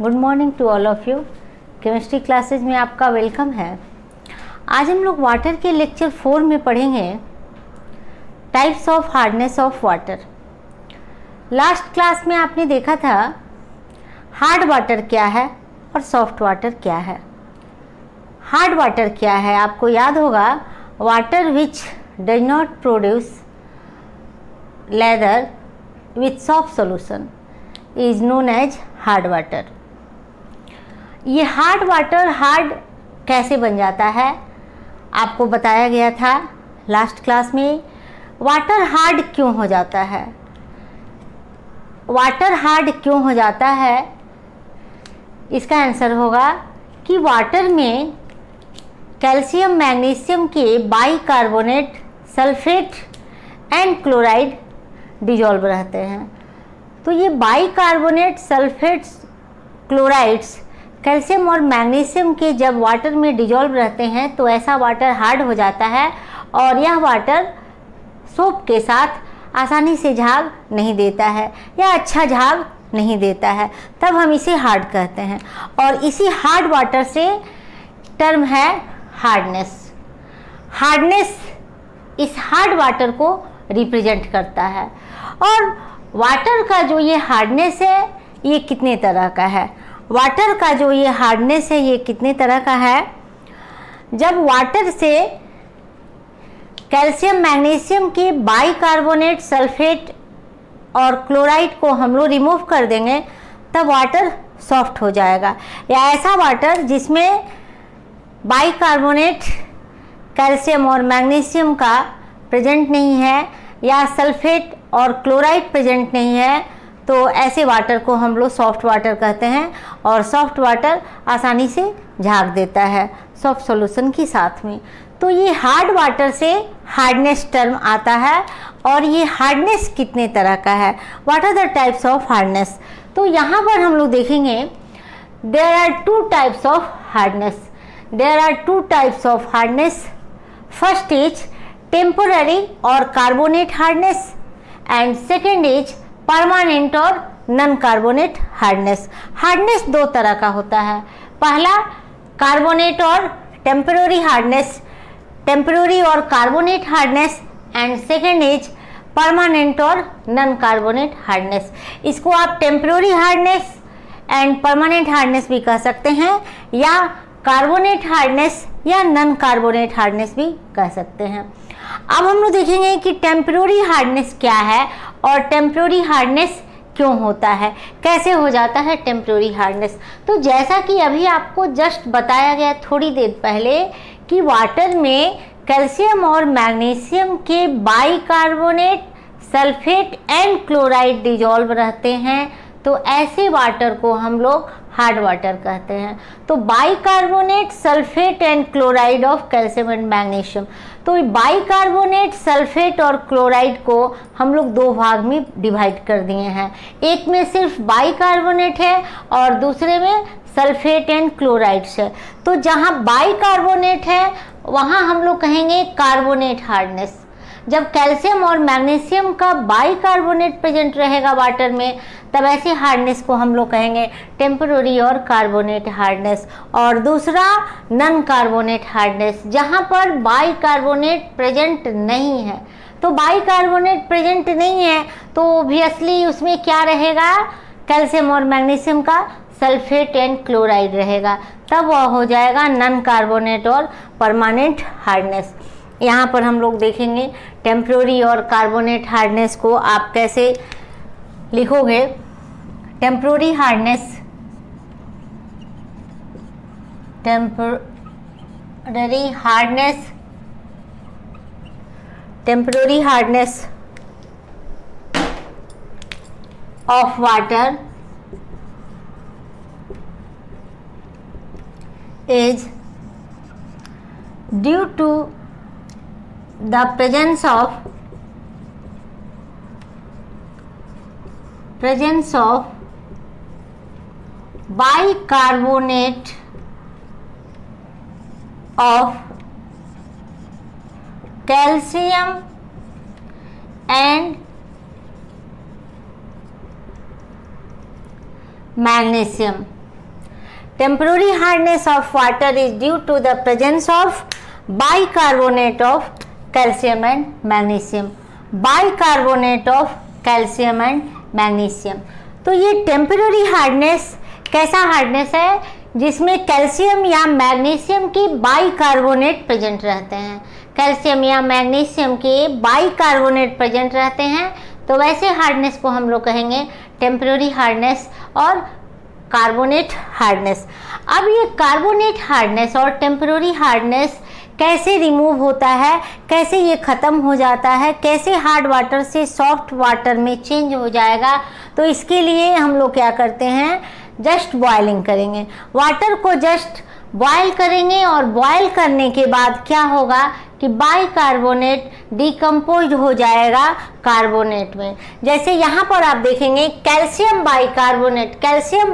Good morning to all of you. Chemistry classes में आपका welcome है। आज हम लोग वाटर के लेक्चर 4 में पढ़ेंगे types of hardness of water. Last class में आपने देखा था हार्ड वाटर क्या है और सॉफ्ट वाटर क्या है। हार्ड वाटर क्या है, आपको याद होगा, water which does not produce lather with soft solution is known as hard water. ये हार्ड वाटर हार्ड कैसे बन जाता है आपको बताया गया था लास्ट क्लास में। वाटर हार्ड क्यों हो जाता है, वाटर हार्ड क्यों हो जाता है, इसका आंसर होगा कि वाटर में कैल्शियम मैग्नीशियम के bicarbonate sulphate and chloride dissolve रहते हैं। तो ये बाइकार्बोनेट सल्फेट्स क्लोराइड्स कैल्शियम और मैग्नीशियम के जब वाटर में डिजॉल्व रहते हैं तो ऐसा वाटर हार्ड हो जाता है और यह वाटर सोप के साथ आसानी से झाग नहीं देता है या अच्छा झाग नहीं देता है, तब हम इसे हार्ड कहते हैं। और इसी हार्ड वाटर से टर्म है हार्डनेस। हार्डनेस इस हार्ड वाटर को रिप्रेजेंट करता है। और वाटर का जो ये हार्डनेस है ये कितने तरह का है, वाटर का जो ये हार्डनेस है ये कितने तरह का है। जब वाटर से कैल्शियम मैग्नीशियम के बाइकार्बोनेट सल्फेट और क्लोराइड को हम लोग रिमूव कर देंगे तब वाटर सॉफ्ट हो जाएगा। या ऐसा वाटर जिसमें बाइकार्बोनेट कैल्शियम और मैग्नीशियम का प्रेजेंट नहीं है या सल्फेट और क्लोराइड प्रेजेंट नहीं है, तो ऐसे वाटर को हम लोग सॉफ्ट वाटर कहते हैं। और सॉफ्ट वाटर आसानी से झाग देता है सॉफ्ट सॉल्यूशन के साथ में। तो ये हार्ड वाटर से हार्डनेस टर्म आता है। और ये हार्डनेस कितने तरह का है, what are the types of hardness. तो यहाँ पर हम लोग देखेंगे there are two types of hardness. There are two types of hardness. First is temporary और carbonate hardness and second is permanent और नॉन कार्बोनेट हार्डनेस। हार्डनेस दो तरह का होता है, पहला कार्बोनेट और टेम्पररी हार्डनेस, टेम्पररी और carbonate hardness, and second is permanent और नॉन कार्बोनेट हार्डनेस। इसको आप temporary hardness and permanent hardness भी कह सकते हैं या कार्बोनेट हार्डनेस या नॉन कार्बोनेट हार्डनेस भी कह सकते हैं। अब हम लोग देखेंगे कि टेम्पररी हार्डनेस क्या है और टेम्पररी हार्डनेस क्यों होता है, कैसे हो जाता है टेम्पररी हार्डनेस। तो जैसा कि अभी आपको जस्ट बताया गया थोड़ी देर पहले कि वाटर में कैल्शियम और मैग्नीशियम के bicarbonate sulphate and chloride dissolve रहते हैं, तो ऐसे वाटर को हम लोग हार्ड वाटर कहते हैं। तो bicarbonate sulphate and chloride of calcium and magnesium. तो बाइकार्बोनेट सल्फेट और क्लोराइड को हम लोग दो भाग में डिवाइड कर दिए हैं। एक में सिर्फ बाइकार्बोनेट है और दूसरे में सल्फेट एंड क्लोराइड्स है। तो जहाँ बाइकार्बोनेट है वहाँ हम लोग कहेंगे कार्बोनेट हार्डनेस। जब कैल्शियम और मैग्नीशियम का बाइकार्बोनेट प्रेजेंट रहेगा वाटर में तब ऐसे हार्डनेस को हम लोग कहेंगे टेम्पररी और कार्बोनेट हार्डनेस। और दूसरा नॉन कार्बोनेट हार्डनेस, जहाँ पर बाइकार्बोनेट प्रेजेंट नहीं है। तो बाइकार्बोनेट प्रेजेंट नहीं है तो ऑब्वियसली उसमें क्या रहेगा, कैल्शियम और मैग्नीशियम का सल्फेट एंड क्लोराइड रहेगा, तब वह हो जाएगा नॉन कार्बोनेट और परमानेंट हार्डनेस। यहाँ पर हम लोग देखेंगे टेम्पररी और कार्बोनेट हार्डनेस को आप कैसे लिखोगे। Temporary hardness, temporary hardness, temporary hardness of water is due to the presence of bicarbonate of calcium and magnesium। Temporary hardness of water is due to the presence of bicarbonate of calcium and magnesium, bicarbonate of calcium and magnesium. तो ये temporary hardness कैसा hardness है, जिसमें calcium या magnesium के bicarbonate present रहते हैं, calcium या मैग्नीशियम के बाइकार्बोनेट प्रेजेंट रहते हैं, तो वैसे हार्डनेस को हम लोग कहेंगे टेम्पररी हार्डनेस और कार्बोनेट हार्डनेस। अब ये कार्बोनेट हार्डनेस और टेम्पररी हार्डनेस कैसे रिमूव होता है, कैसे ये ख़त्म हो जाता है, कैसे हार्ड वाटर से सॉफ्ट वाटर में चेंज हो जाएगा, तो इसके लिए हम लोग क्या करते हैं, जस्ट बॉयलिंग करेंगे, वाटर को जस्ट बॉयल करेंगे और बॉयल करने के बाद क्या होगा कि बाइकार्बोनेट डिकम्पोज हो जाएगा कार्बोनेट में। जैसे यहाँ पर आप देखेंगे कैल्शियम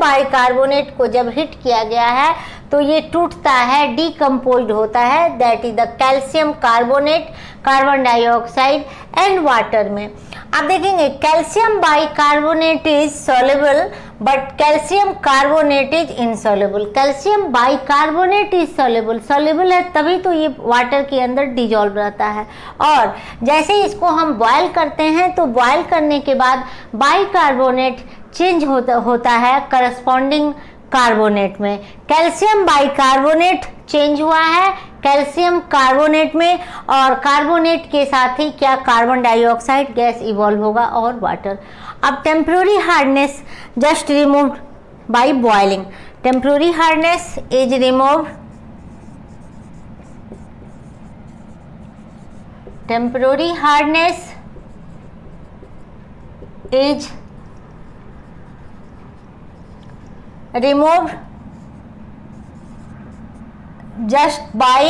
बाइकार्बोनेट को जब हिट किया गया है तो ये टूटता है, डिकम्पोज होता है, that is the calcium carbonate, carbon dioxide and water में। आप देखेंगे calcium bicarbonate is soluble but calcium carbonate is insoluble. Calcium bicarbonate is soluble है तभी तो ये वाटर के अंदर डिजॉल्व रहता है, और जैसे इसको हम बॉयल करते हैं तो बॉयल करने के बाद बाइकार्बोनेट चेंज होता है करस्पॉन्डिंग कार्बोनेट में। कैल्शियम बाइकार्बोनेट चेंज हुआ है कैल्शियम कार्बोनेट में, और कार्बोनेट के साथ ही क्या कार्बन डाइऑक्साइड गैस इवॉल्व होगा और वाटर। अब temporary hardness just removed by boiling, temporary hardness is removed, temporary hardness is removed just by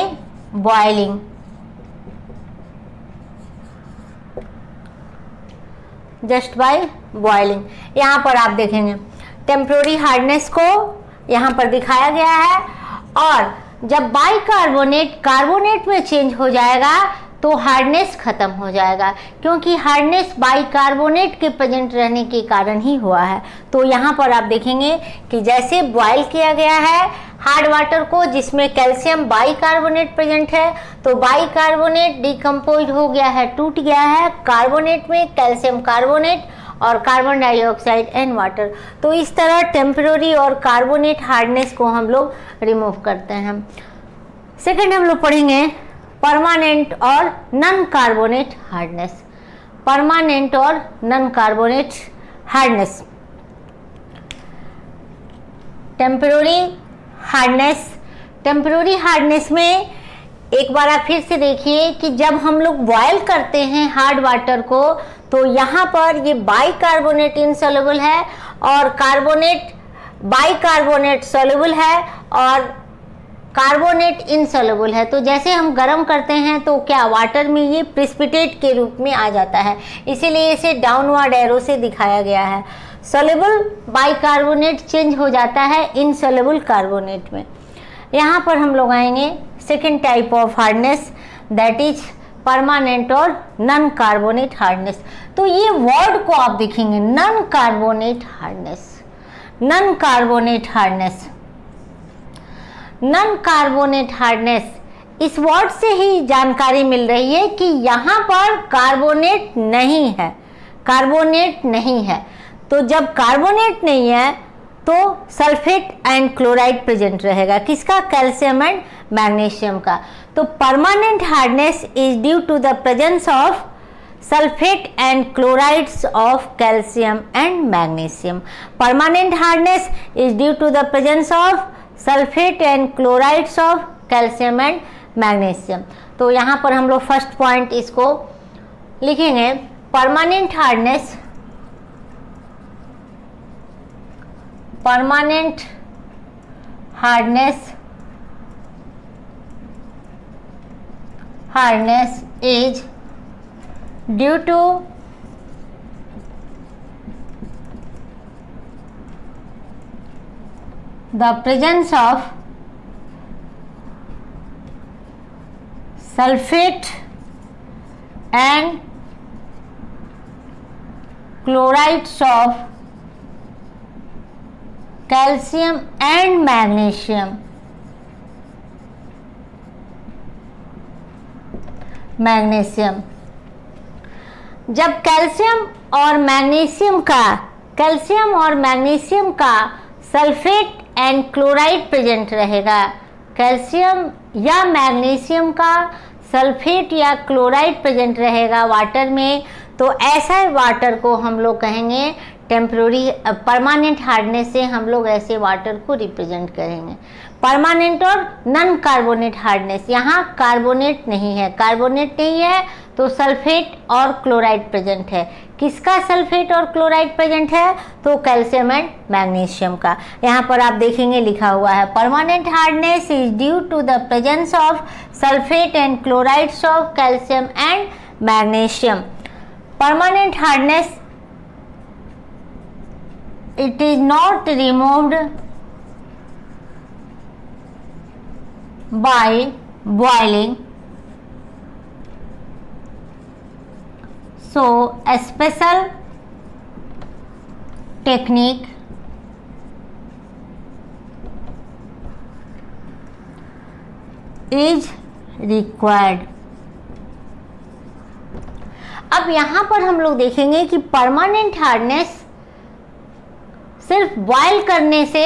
boiling, just by boiling। यहाँ पर आप देखेंगे टेम्पररी हार्डनेस को यहाँ पर दिखाया गया है, और जब बाइकार्बोनेट कार्बोनेट में चेंज हो जाएगा तो हार्डनेस खत्म हो जाएगा, क्योंकि हार्डनेस बाइकार्बोनेट के प्रेजेंट रहने के कारण ही हुआ है। तो यहाँ पर आप देखेंगे कि जैसे बॉयल किया गया है हार्ड वाटर को जिसमें कैल्शियम बाइकार्बोनेट प्रेजेंट है, तो बाइकार्बोनेट डिकम्पोज हो गया है, टूट गया है कार्बोनेट में, कैल्शियम कार्बोनेट और कार्बन डाइऑक्साइड एंड वाटर। तो इस तरह टेम्पररी और कार्बोनेट हार्डनेस को हम लोग रिमूव करते हैं। सेकेंड हम लोग पढ़ेंगे परमानेंट और नॉन कार्बोनेट हार्डनेस, परमानेंट और non carbonate hardness. Temporary hardness, temporary hardness में एक बार आप फिर से देखिए कि जब हम लोग बॉयल करते हैं हार्ड वाटर को तो यहाँ पर ये बाइकार्बोनेट इनसॉल्युबल है और बाइकार्बोनेट सॉल्युबल है और कार्बोनेट इनसॉल्युबल है। तो जैसे हम गर्म करते हैं तो क्या वाटर में ये प्रेसिपिटेट के रूप में आ जाता है, इसीलिए इसे डाउनवर्ड एरो से दिखाया गया है। सॉल्युबल बाइकार्बोनेट चेंज हो जाता है इनसॉल्युबल कार्बोनेट में। यहाँ पर हम लोग आएंगे second type of hardness, that is permanent और नॉन कार्बोनेट हार्डनेस। तो ये वर्ड को आप देखेंगे non carbonate hardness, non carbonate hardness, non carbonate hardness, इस वर्ड से ही जानकारी मिल रही है कि यहाँ पर कार्बोनेट नहीं है, कार्बोनेट नहीं है। तो जब कार्बोनेट नहीं है तो सल्फेट एंड क्लोराइड प्रेजेंट रहेगा, किसका, कैल्शियम एंड मैग्नीशियम का। तो permanent hardness is due to the presence of sulphate and chlorides of calcium and magnesium. Permanent hardness is due to the presence of sulphate and chlorides of calcium and magnesium. तो यहाँ पर हम लोग first point इसको लिखेंगे, permanent hardness, permanent hardness, hardness is due to the presence of sulfate and chlorides of calcium and magnesium, magnesium. जब calcium और magnesium का सल्फेट एंड क्लोराइड प्रेजेंट रहेगा, कैल्शियम या मैग्नीशियम का सल्फेट या क्लोराइड प्रेजेंट रहेगा वाटर में, तो ऐसा वाटर को हम लोग कहेंगे टेम्पररी परमानेंट हार्डनेस से हम लोग ऐसे वाटर को रिप्रेजेंट करेंगे। परमानेंट और नॉन कार्बोनेट हार्डनेस, यहाँ कार्बोनेट नहीं है, तो सल्फेट और क्लोराइड प्रेजेंट है। किसका सल्फेट और क्लोराइड प्रेजेंट है? तो कैल्शियम एंड मैग्नीशियम का। यहाँ पर आप देखेंगे लिखा हुआ है permanent hardness is due to the presence of sulphate and chlorides of calcium and magnesium. Permanent hardness, it is not removed by boiling, so a special technique is required। अब यहाँ पर हम लोग देखेंगे कि परमानेंट हार्डनेस सिर्फ boil करने से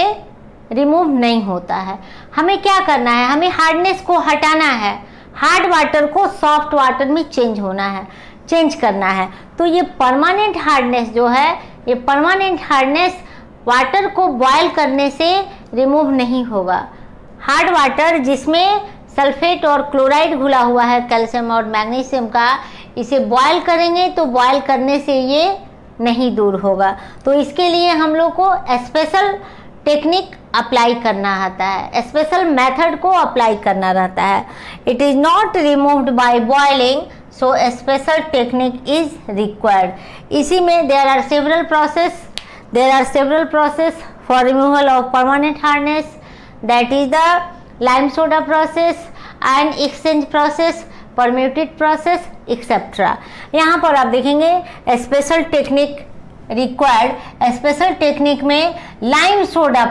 रिमूव नहीं होता है। हमें क्या करना है? हमें हार्डनेस को हटाना है, हार्ड वाटर को सॉफ्ट वाटर में चेंज करना है। तो ये परमानेंट हार्डनेस जो है, ये परमानेंट हार्डनेस वाटर को बॉयल करने से रिमूव नहीं होगा। हार्ड वाटर जिसमें सल्फेट और क्लोराइड घुला हुआ है कैल्शियम और मैग्नीशियम का, इसे बॉयल करेंगे तो बॉयल करने से ये नहीं दूर होगा। तो इसके लिए हम लोग को स्पेशल टेक्निक अप्लाई करना आता है, स्पेशल मेथड को अप्लाई करना रहता है। It is not removed by boiling, so special technique is required. इसी में there are several process for removal of permanent hardness, that is the lime soda process and exchange process, permutit process etcetera. यहाँ पर आप देखेंगे special technique required. स्पेशल टेक्निक में lime soda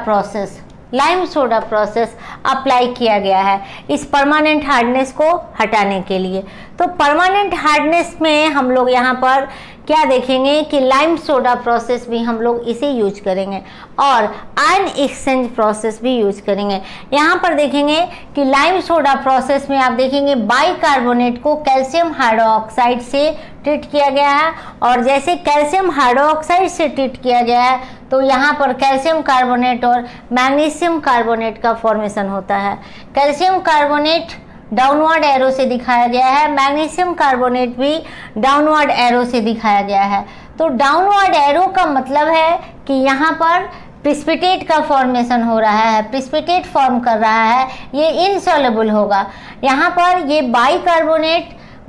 process apply किया गया है इस परमानेंट हार्डनेस को हटाने के लिए। तो परमानेंट हार्डनेस में हम लोग यहाँ पर क्या देखेंगे कि लाइम सोडा प्रोसेस भी हम लोग इसे यूज करेंगे और आयन एक्सचेंज प्रोसेस भी यूज करेंगे। यहाँ पर देखेंगे कि लाइम सोडा प्रोसेस में आप देखेंगे बाइकार्बोनेट को कैल्शियम हाइड्रोक्साइड से ट्रीट किया गया है, और जैसे कैल्शियम हाइड्रोक्साइड से ट्रीट किया गया है तो यहाँ पर कैल्शियम कार्बोनेट और मैग्नीशियम कार्बोनेट का फॉर्मेशन होता है। कैल्शियम कार्बोनेट डाउनवर्ड एरो से दिखाया गया है, मैग्नीशियम कार्बोनेट भी डाउनवर्ड एरो से दिखाया गया है। तो डाउनवर्ड एरो का मतलब है कि यहाँ पर प्रिसिपिटेट का फॉर्मेशन हो रहा है, प्रिसिपिटेट फॉर्म कर रहा है, ये इनसॉल्युबल होगा। यहाँ पर ये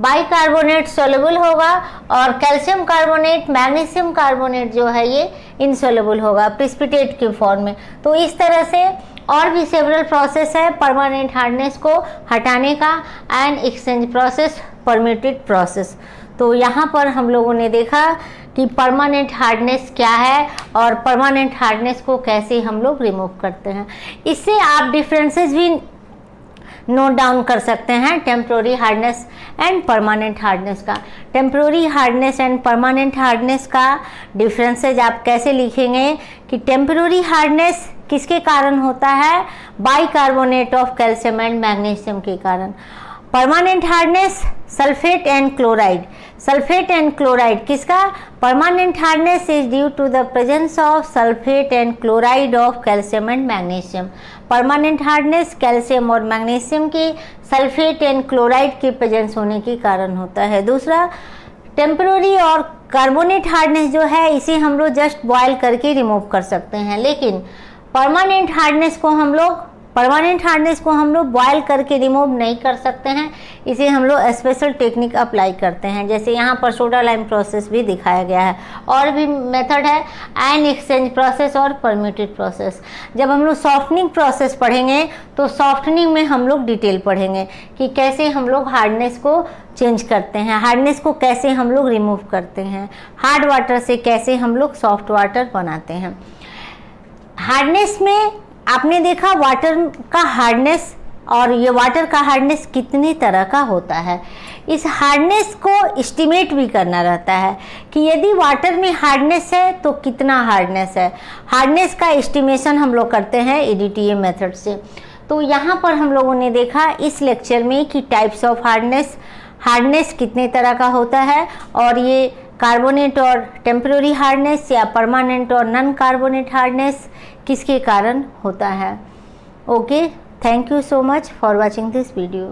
बाइकार्बोनेट सॉल्युबल होगा और कैल्शियम कार्बोनेट मैग्नीशियम कार्बोनेट जो है ये इनसॉल्युबल होगा प्रिसिपिटेट के फॉर्म में। तो इस तरह से और भी सेवरल प्रोसेस है परमानेंट हार्डनेस को हटाने का, ion exchange process, permutit process. तो यहाँ पर हम लोगों ने देखा कि परमानेंट हार्डनेस क्या है और परमानेंट हार्डनेस को कैसे हम लोग रिमूव करते हैं। इससे आप डिफरेंसेस भी नोट डाउन कर सकते हैं temporary hardness and permanent hardness का। Temporary hardness and permanent hardness का डिफरेंसेज आप कैसे लिखेंगे कि टेम्पररी हार्डनेस किसके कारण होता है? Bicarbonate of calcium and magnesium के कारण। Permanent hardness sulphate and chloride किसका? Permanent hardness is due to the presence of sulphate and chloride of calcium and magnesium. Permanent hardness calcium और मैग्नीशियम की sulphate and chloride के presence होने के कारण होता है। दूसरा टेम्पररी और कार्बोनेट हार्डनेस जो है इसे हम लोग जस्ट बॉयल करके रिमूव कर सकते हैं, लेकिन परमानेंट हार्डनेस को हम लोग बॉयल करके रिमूव नहीं कर सकते हैं। इसे हम लोग स्पेशल टेक्निक अप्लाई करते हैं, जैसे यहाँ पर सोडा लाइम प्रोसेस भी दिखाया गया है। और भी मेथड है आयन एक्सचेंज प्रोसेस और परम्यूटेड प्रोसेस। जब हम लोग सॉफ्टनिंग प्रोसेस पढ़ेंगे तो सॉफ्टनिंग में हम लोग डिटेल पढ़ेंगे कि कैसे हम लोग हार्डनेस को चेंज करते हैं, हार्डनेस को कैसे हम लोग रिमूव करते हैं, हार्ड वाटर से कैसे हम लोग सॉफ्ट वाटर बनाते हैं। हार्डनेस में आपने देखा वाटर का हार्डनेस, और ये वाटर का हार्डनेस कितनी तरह का होता है। इस हार्डनेस को एस्टिमेट भी करना रहता है कि यदि वाटर में हार्डनेस है तो कितना हार्डनेस है। हार्डनेस का एस्टिमेशन हम लोग करते हैं EDTA मेथड से। तो यहाँ पर हम लोगों ने देखा इस लेक्चर में कि टाइप्स ऑफ हार्डनेस, हार्डनेस कितने तरह का होता है, और ये कार्बोनेट और टेम्पररी हार्डनेस या परमानेंट और नॉन कार्बोनेट हार्डनेस किसके कारण होता है। Okay, thank you so much for watching this video.